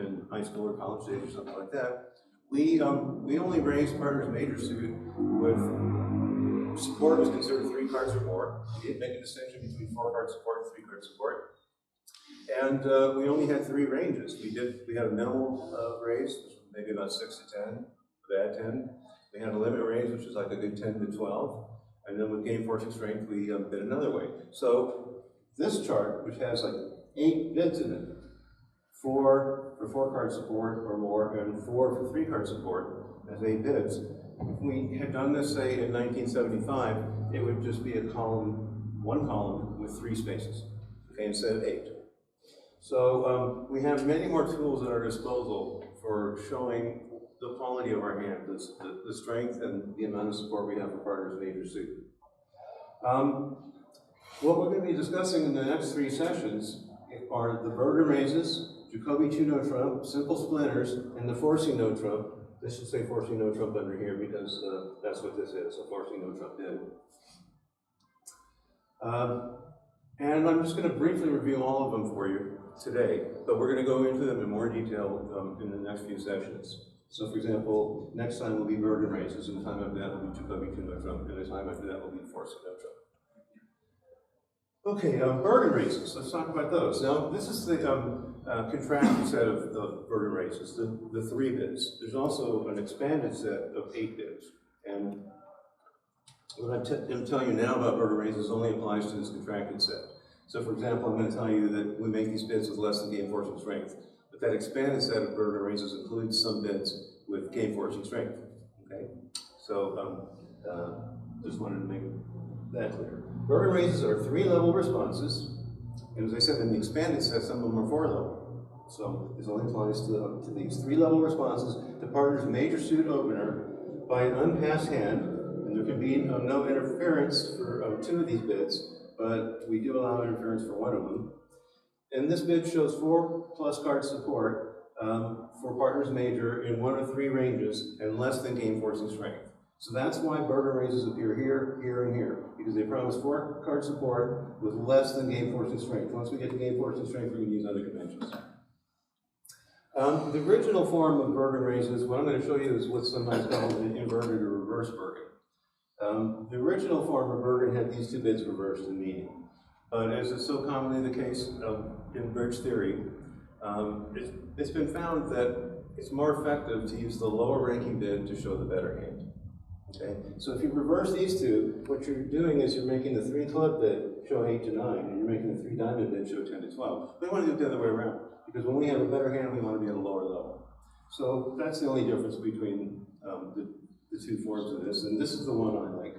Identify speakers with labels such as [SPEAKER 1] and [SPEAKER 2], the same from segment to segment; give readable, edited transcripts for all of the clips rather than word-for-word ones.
[SPEAKER 1] in high school or college stage or something like that, we only raised partners major suit with support was considered 3 cards or more. We didn't make a distinction between 4-card support and 3-card support. And we only had 3 ranges. We had a minimal raise, maybe about 6 to 10, a bad 10. We had a limit range, which was like a good 10 to 12. And then with game forcing strength, we did another way. So this chart, which has like 8 bids in it, 4 for 4-card support or more, and 4 for 3-card support, has 8 bids. If we had done this, say, in 1975, it would just be a column, 1 column with 3 spaces, okay, instead of 8. So we have many more tools at our disposal for showing the quality of our hand, the strength and the amount of support we have for partners major suit. What we're going to be discussing in the next 3 sessions are the Bergen raises, Jacobi 2 no trump, simple splinters, and the forcing no trump. This should say forcing no trump under here because that's what this is, a forcing no trump bid. And I'm just going to briefly review all of them for you today, but we're going to go into them in more detail in the next few sessions. So for example, next time will be Bergen raises, and the time after that will be Jacobi 2 no trump, and the time after that will be forcing no trump. Okay, Bergen raises, let's talk about those. Now, this is the contracted set of Bergen raises, the 3 bids. There's also an expanded set of 8 bids. And what I'm going to tell you now about Bergen raises only applies to this contracted set. So for example, I'm going to tell you that we make these bids with less than game forcing strength. But that expanded set of Bergen raises includes some bids with game forcing strength. Okay? So just wanted to make that clear. Bergen raises are 3-level responses, and as I said, in the expanded set, some of them are 4-level. So this only applies to these 3-level responses to partner's major suit opener by an unpassed hand, and there can be no interference for 2 of these bids, but we do allow interference for 1 of them. And this bid shows 4+ card support for partner's major in 1 of 3 ranges and less than game forcing strength. So that's why Bergen raises appear here, here, and here, because they promise 4-card support with less than game forcing strength. Once we get to game forcing strength, we can use other conventions. The original form of Bergen raises, what I'm going to show you is what's sometimes called an inverted or reverse Bergen. The original form of Bergen had these 2 bids reversed in meaning. But as is so commonly the case in bridge theory, it's been found that it's more effective to use the lower ranking bid to show the better hand. Okay? So if you reverse these 2, what you're doing is you're making the 3-club bid show 8 to 9, and you're making the 3-diamond bid show 10 to 12. We want to do it the other way around, because when we have a better hand, we want to be at a lower level. So that's the only difference between the 2 forms of this, and this is the one I like,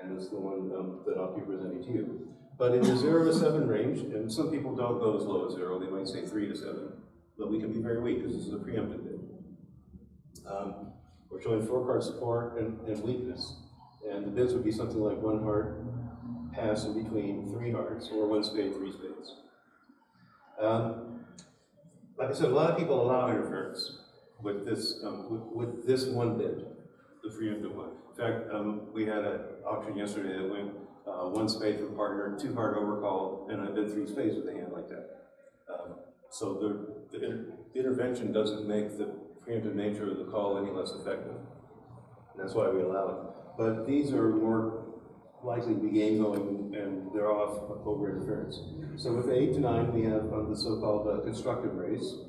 [SPEAKER 1] and it's the one that I'll be presenting to you. But in the 0 to 7 range, and some people don't go as low as 0, they might say 3 to 7, but we can be very weak because this is a preemptive bid. We're showing 4-card support and weakness, and the bids would be something like 1 heart pass in between 3 hearts, or 1 spade, 3 spades. Like I said, a lot of people allow interference with this this 1 bid, the preemptive one. In fact, we had an auction yesterday that went 1 spade for partner, 2 heart overcall, and I bid 3 spades with a hand like that. So the intervention doesn't make the preemptive nature of the call any less effective. And that's why we allow it. But these are more likely to be game going, and they're off over interference. So with 8 to 9, we have the so-called constructive raise,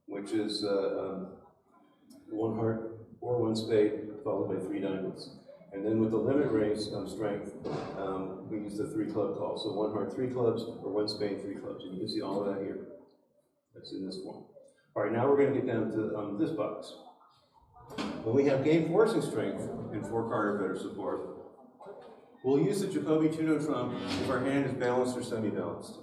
[SPEAKER 1] which is 1 heart or 1 spade followed by 3 diamonds. And then with the limit raise strength, we use the 3-club call. So 1 heart, 3 clubs, or 1 spade, 3 clubs. And you can see all of that here. That's in this form. All right, now we're going to get down to this box. When we have game forcing strength in 4-card or better support, we'll use the Jacobi 2 no trump if our hand is balanced or semi-balanced.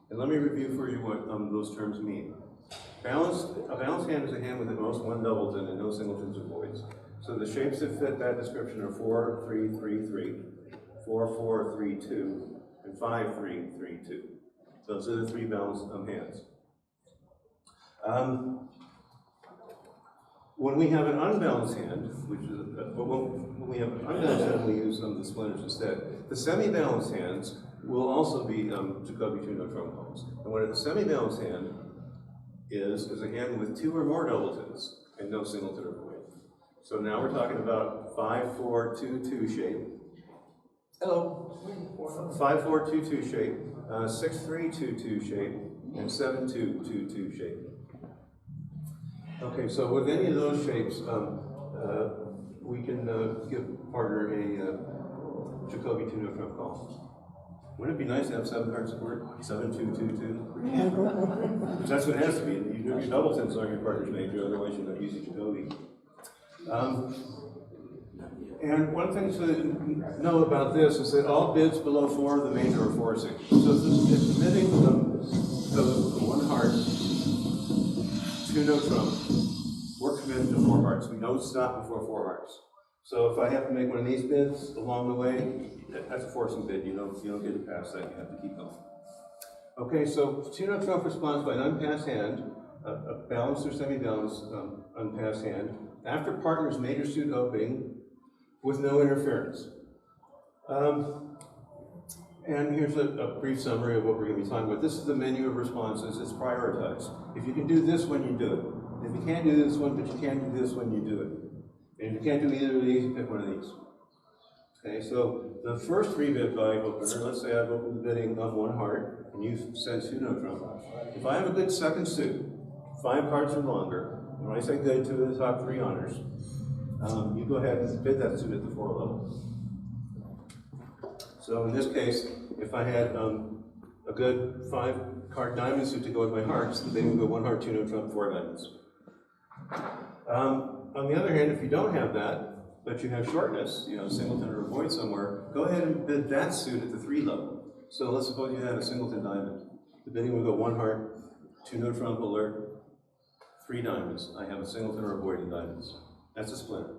[SPEAKER 1] And let me review for you what those terms mean. A balanced hand is a hand with at most 1 doubleton and no singletons or voids. So the shapes that fit that description are 4, 3, 3, 3, 4, 4, 3, 2, and 5, 3, 3, 2. Those are the 3 balanced hands. When we have an unbalanced hand, which is when we have an unbalanced hand, we use the splinters instead. The semi-balanced hands will also be Jacobi 2 no trump calls. And when it's a semi-balanced hand, is a hand with 2 or more double tens and no singleton or void. So now we're talking about 5-4-2-2 shape. Hello. 5-4-2-2 shape, 6-3-2-2 shape, and 7-2-2-2 shape. Okay, so with any of those shapes, we can give partner a Jacobi 2-note trump call. Wouldn't it be nice to have 7 card support? 7-2-2-2? Because that's what it has to be. Your double tens are your partner's major, otherwise you're not using Jacobi. And one thing to know about this is that all bids below 4 are the major or 4 or 6. So if the bidding the 1 heart, 2-note trump, we're committed to 4 hearts. We don't stop before 4 hearts. So if I have to make one of these bids along the way, that's a forcing bid. You don't get it past that. You have to keep going. Okay, so 2-note trump responds by an unpassed hand, a balanced or semi-balanced unpassed hand, after partner's major suit opening with no interference. And here's a brief summary of what we're going to be talking about. This is the menu of responses. It's prioritized. If you can do this one, you do it. If you can't do this one, but you can't do this one, you do it. And if you can't do either of these, you pick one of these. Okay, so the first 3-bid value opener, let's say I've opened the bidding on 1 heart, and you said 2-note trump. If I have a good second suit, 5 cards or longer, and when I say good to the top 3 honors, you go ahead and bid that suit at the 4 level. So in this case, if I had a good 5-card diamond suit to go with my hearts, the bidding would go 1 heart, 2-note trump, 4 diamonds. On the other hand, if you don't have that, but you have shortness, you know, singleton or a void somewhere, go ahead and bid that suit at the 3 level. So let's suppose you had a singleton diamond. The bidding would go 1 heart, 2-note trump alert, 3 diamonds. I have a singleton or a void in diamonds. That's a splinter.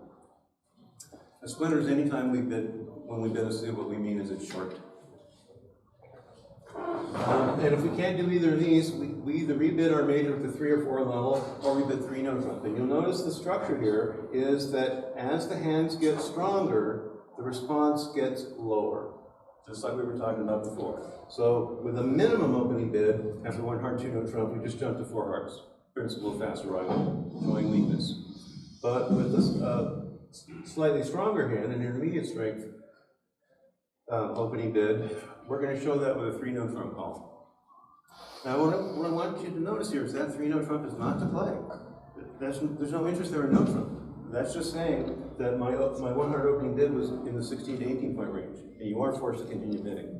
[SPEAKER 1] A splinter is any time when we bid a suit, what we mean is it's short. And if we can't do either of these, we either rebid our major at the 3 or 4 level, or we bid 3-note trump. And you'll notice the structure here is that as the hands get stronger, the response gets lower, just like we were talking about before. So with a minimum opening bid, after 1 heart, 2-note trump, we just jump to 4 hearts. Principle of fast arrival, showing weakness. But with this slightly stronger hand, an intermediate strength opening bid, we're going to show that with a 3-note trump call. Now, what I want you to notice here is that 3-note trump is not to play. There's no interest there in note trump. That's just saying that my 1 heart opening bid was in the 16 to 18 point range, and you are forced to continue bidding.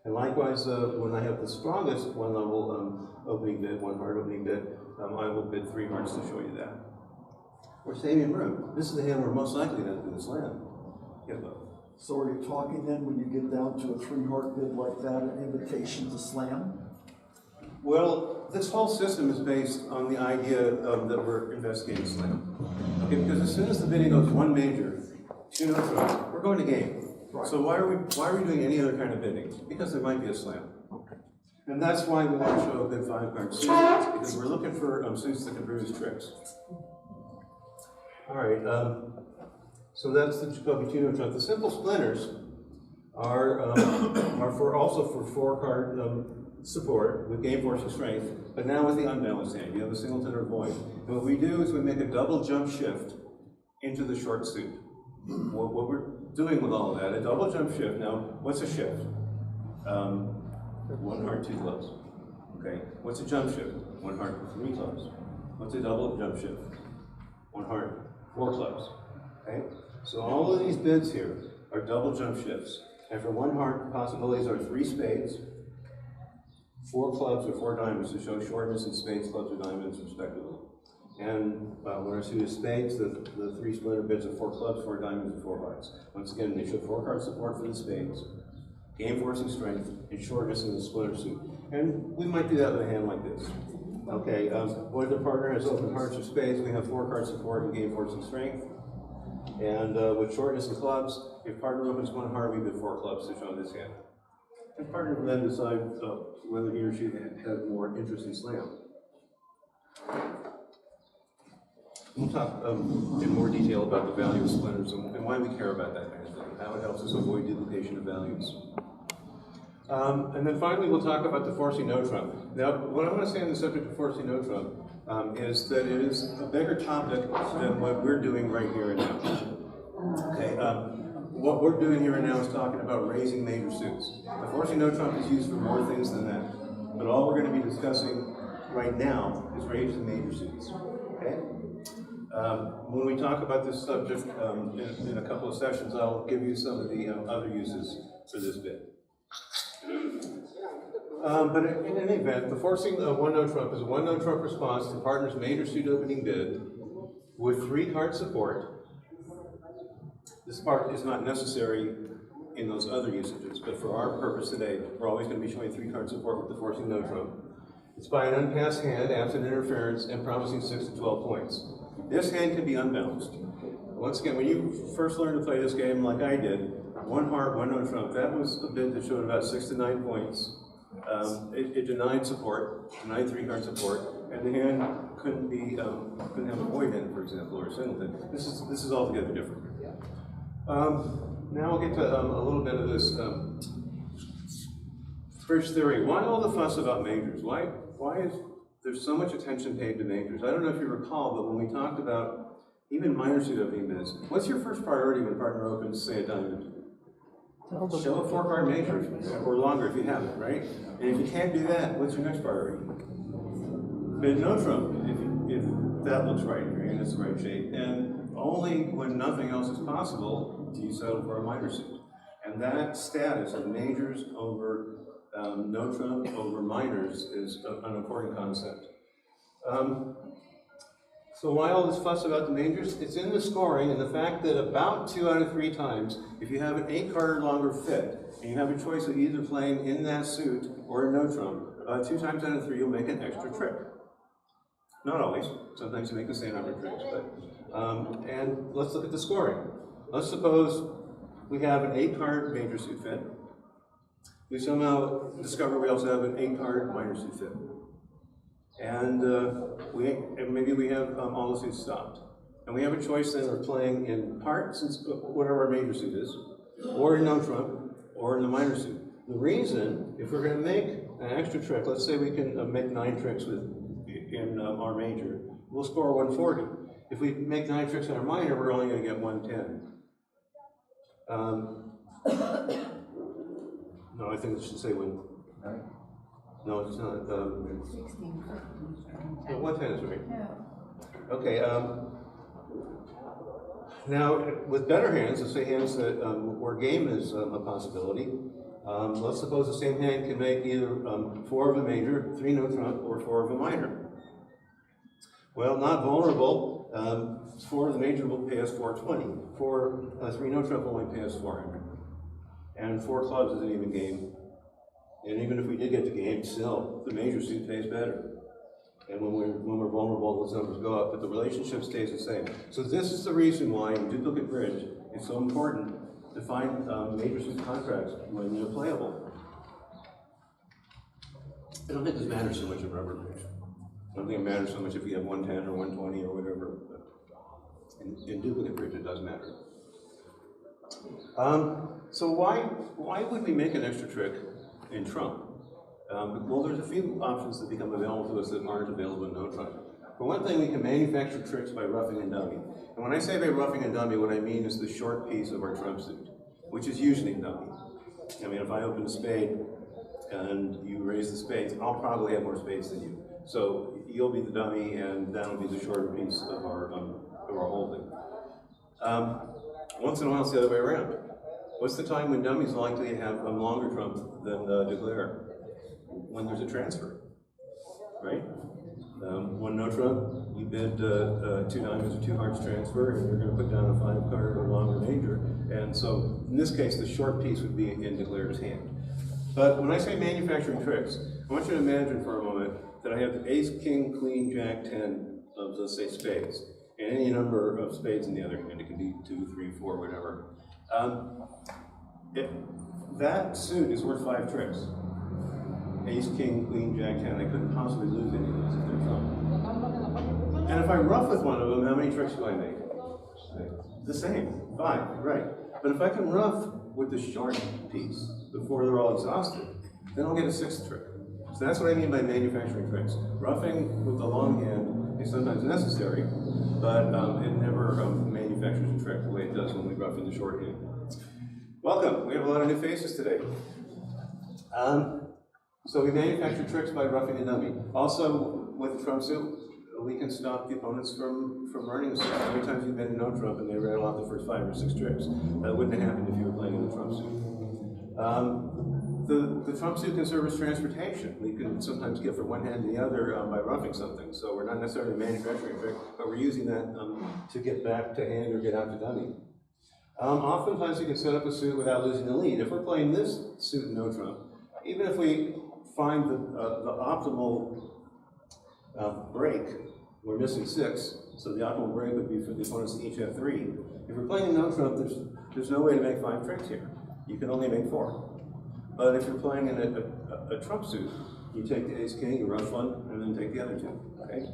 [SPEAKER 1] And likewise, when I have the strongest 1 level opening bid, 1 heart opening bid, I will bid 3 hearts to show you that. We're saving room. This is the hand we're most likely to do the slam. Yeah, but.
[SPEAKER 2] So are you talking then, when you get down to a 3-heart bid like that, an invitation to slam?
[SPEAKER 1] Well, this whole system is based on the idea that we're investigating slam. Okay, because as soon as the bidding goes 1 major, 2-note trump, we're going to game. Right. So why are we doing any other kind of bidding? Because there might be a slam. Okay. And that's why we want to show a good 5-card suit, because we're looking for suits that can produce tricks. All right, so that's the Jacobi 2-note trump. The simple splinters are also for 4-card support with game force and strength, but now with the unbalanced hand. You have a singleton or void. And what we do is we make a double jump shift into the short suit. What we're doing with all of that, a double jump shift. Now, what's a shift? 1 heart, 2 clubs. Okay, what's a jump shift? 1 heart, 3 clubs. What's a double jump shift? 1 heart, 4 clubs. Okay, so all of these bids here are double jump shifts. And for 1 heart, the possibilities are 3 spades, 4 clubs, or 4 diamonds to show shortness in spades, clubs, or diamonds, respectively. And when our suit is spades, the 3 splinter bids are 4 clubs, 4 diamonds, and 4 hearts. Once again, they show 4-card support for the spades, game force and strength, and shortness in the splinter suit. And we might do that with a hand like this. Okay, when the partner has open hearts or spades, we have 4-card support and game force and strength. And with shortness and clubs, if partner opens 1 heart, we bid 4 clubs to show this hand. And partner will then decide whether he or she has more interest in slam. We'll talk in more detail about the value of splinters and why we care about that kind of thing, how it helps us avoid duplication of values. And then finally, we'll talk about the forcing no trump. Now, what I want to say on the subject of forcing no trump is that it is a bigger topic than what we're doing right here and now. Okay, what we're doing here and now is talking about raising major suits. The forcing no trump is used for more things than that. But all we're going to be discussing right now is raising major suits. Okay? When we talk about this subject in a couple of sessions, I'll give you some of the other uses for this bit. But in any event, the forcing of one no trump is a one no trump response to partner's major suit opening bid with 3-card support. This part is not necessary in those other usages, but for our purpose today, we're always going to be showing 3-card support with the forcing no trump. It's by an unpassed hand, absent interference, and promising 6 to 12 points. This hand can be unbalanced. Once again, when you first learned to play this game like I did, 1 heart, 1 no trump, that was a bid that showed about 6 to 9 points. It denied support, denied 3-card support, and the hand couldn't have a void in it, for example, or a singleton. This is altogether different. Now we'll get to a little bit of this bridge theory. Why all the fuss about majors? Why is there so much attention paid to majors? I don't know if you recall, but when we talked about even minor suit opening bids, what's your first priority when partner opens, say, a diamond? Show a 4-card major, or longer if you have it, right? And if you can't do that, what's your next priority? Bid no trump, if that looks right, and it's the right shape. And only when nothing else is possible do you settle for a minor suit. And that status of majors over no trump over minors is an important concept. So why all this fuss about the majors? It's in the scoring and the fact that about 2 out of 3 times, if you have an 8-card or longer fit, and you have a choice of either playing in that suit or no trump, 2 times out of 3 you'll make an extra trick. Not always. Sometimes you make the same number of tricks. But, and let's look at the scoring. Let's suppose we have an 8-card major suit fit. We somehow discover we also have an 8-card minor suit fit. And maybe we have all the suits stopped. And we have a choice then of playing in heart, since whatever our major suit is, or in no trump, or in the minor suit. The reason, if we're going to make an extra trick, let's say we can make 9 tricks in our major, we'll score 140. If we make 9 tricks in our minor, we're only going to get 110. No, I think it should say when. No, it's not.
[SPEAKER 3] 16.
[SPEAKER 1] No, 110 is right.
[SPEAKER 3] No.
[SPEAKER 1] Okay. Now, with better hands, let's say hands that where game is a possibility. Let's suppose the same hand can make either 4 of a major, 3 no trump, or 4 of a minor. Well, not vulnerable. 4 of the major will pay us 420. 3 no trump will only pay us 400. And 4 clubs is an even game. And even if we did get the game, still, the major suit pays better. And when we're vulnerable, those numbers go up, but the relationship stays the same. So this is the reason why in duplicate bridge, it's so important to find major suit contracts when they're playable. I don't think this matters so much in rubber bridge. I don't think it matters so much if you have 110 or 120 or whatever. But in duplicate bridge, it does matter. So why would we make an extra trick in trump? Well, there's a few options that become available to us that aren't available in no trump. For one thing, we can manufacture tricks by roughing and dummy. And when I say by roughing and dummy, what I mean is the short piece of our trump suit, which is usually dummy. I mean, if I open a spade and you raise the spades, I'll probably have more spades than you. So you'll be the dummy, and that'll be the shorter piece of our holding. Once in a while, it's the other way around. What's the time when dummies are likely to have a longer trump than declare? When there's a transfer, right? 1 no trump, you bid 2 diamonds or 2 hearts transfer, and you're going to put down a 5-card or longer major. And so, in this case, the short piece would be in declarer's hand. But when I say manufacturing tricks, I want you to imagine for a moment that I have the ace, king, queen, jack, 10 of, let's say, spades, and any number of spades in the other hand. It can be 2, 3, 4, whatever. If that suit is worth 5 tricks, ace, king, queen, jack, 10, I couldn't possibly lose any of those if they're trump. And if I rough with one of them, how many tricks do I make? The same, 5, right. But if I can rough with the short piece before they're all exhausted, then I'll get a sixth trick. So that's what I mean by manufacturing tricks. Roughing with the long hand is sometimes necessary, but it never manufactures a trick the way it does when we rough in the short hand. Welcome, we have a lot of new faces today. So we manufacture tricks by roughing a dummy. Also, with the trump suit, we can stop the opponents from learning the suit. How many times you've been in no trump and they rattle out the first 5 or 6 tricks? That wouldn't have happened if you were playing in the trump suit. The trump suit can serve as transportation. We can sometimes get from one hand to the other by roughing something. So we're not necessarily manufacturing a trick, but we're using that to get back to hand or get out to dummy. Oftentimes you can set up a suit without losing the lead. If we're playing this suit in no trump, even if we find the optimal break, we're missing 6, so the optimal break would be for the opponents to each have 3. If we're playing in no trump, there's no way to make 5 tricks here. You can only make 4. But if you're playing in a trump suit, you take the ace-king, you rush one, and then take the other 2, okay?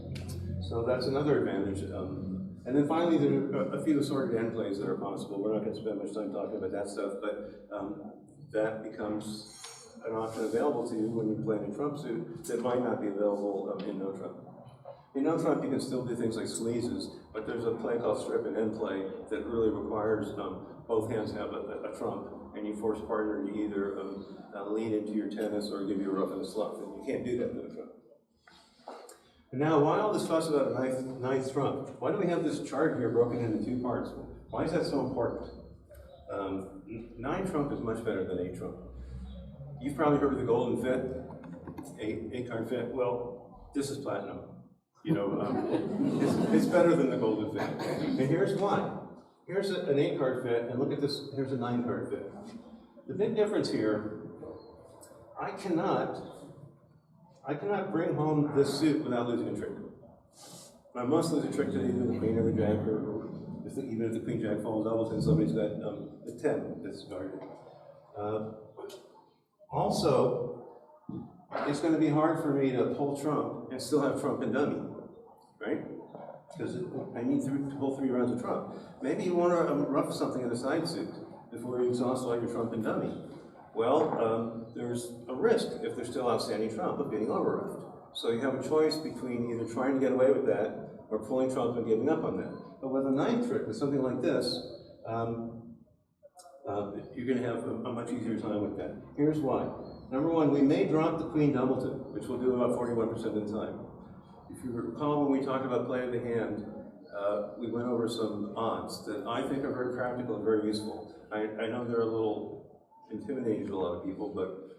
[SPEAKER 1] So that's another advantage. And then finally, there are a few assorted end plays that are possible. We're not going to spend much time talking about that stuff, but that becomes an option available to you when you play in a trump suit that might not be available in no trump. In no trump, you can still do things like squeezes, but there's a play called strip and end play that really requires both hands have a trump, and you force partner to either lean into your tennis or give you a rough and a slough, and you can't do that in no trump. And now, why all this fuss about a ninth trump? Why do we have this chart here broken into 2 parts? Why is that so important? 9 trump is much better than 8 trump. You've probably heard of the golden fit, 8 card fit. Well, this is platinum. You know, it's better than the golden fit. And here's why. Here's an 8 card fit, and look at this, here's a 9 card fit. The big difference here, I cannot bring home this suit without losing a trick. I must lose a trick to either the queen or the jack, or even if the queen jack falls doubles, then somebody's got a 10 that's guarded. Also, it's going to be hard for me to pull trump and still have trump and dummy, right? Because I need to pull 3 rounds of trump. Maybe you want to rough something in a side suit before you exhaust all your trump and dummy. Well, there's a risk, if there's still outstanding trump, of getting over-roughed. So you have a choice between either trying to get away with that or pulling trump and giving up on that. But with a 9th trick, with something like this, you're going to have a much easier time with that. Here's why. Number 1, we may drop the queen doubleton, which we'll do about 41% of the time. If you recall when we talked about play of the hand, we went over some odds that I think are very practical and very useful. I know they're a little intimidating to a lot of people, but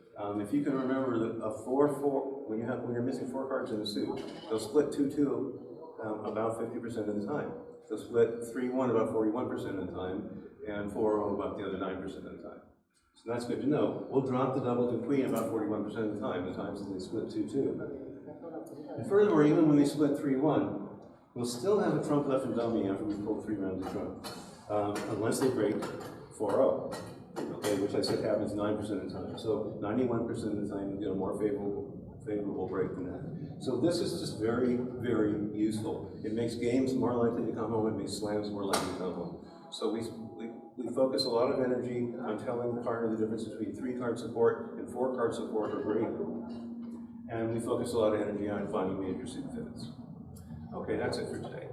[SPEAKER 1] if you can remember that a 4-4, when you're missing 4 cards in a suit, they'll split 2-2 about 50% of the time. They'll split 3-1 about 41% of the time, and 4-0 about the other 9% of the time. So that's good to know. We'll drop the doubleton queen about 41% of the times that they split 2-2. And furthermore, even when they split 3-1, we'll still have a trump left in dummy after we pull 3 rounds of trump, unless they break 4-0, okay, which I said happens 9% of the time. So 91% of the time you get a more favorable break than that. So this is just very, very useful. It makes games more likely to come home. It makes slams more likely to come home. So we focus a lot of energy on telling the partner the difference between 3-card support and 4-card support or greater. And we focus a lot of energy on finding major suit fits. Okay, that's it for today.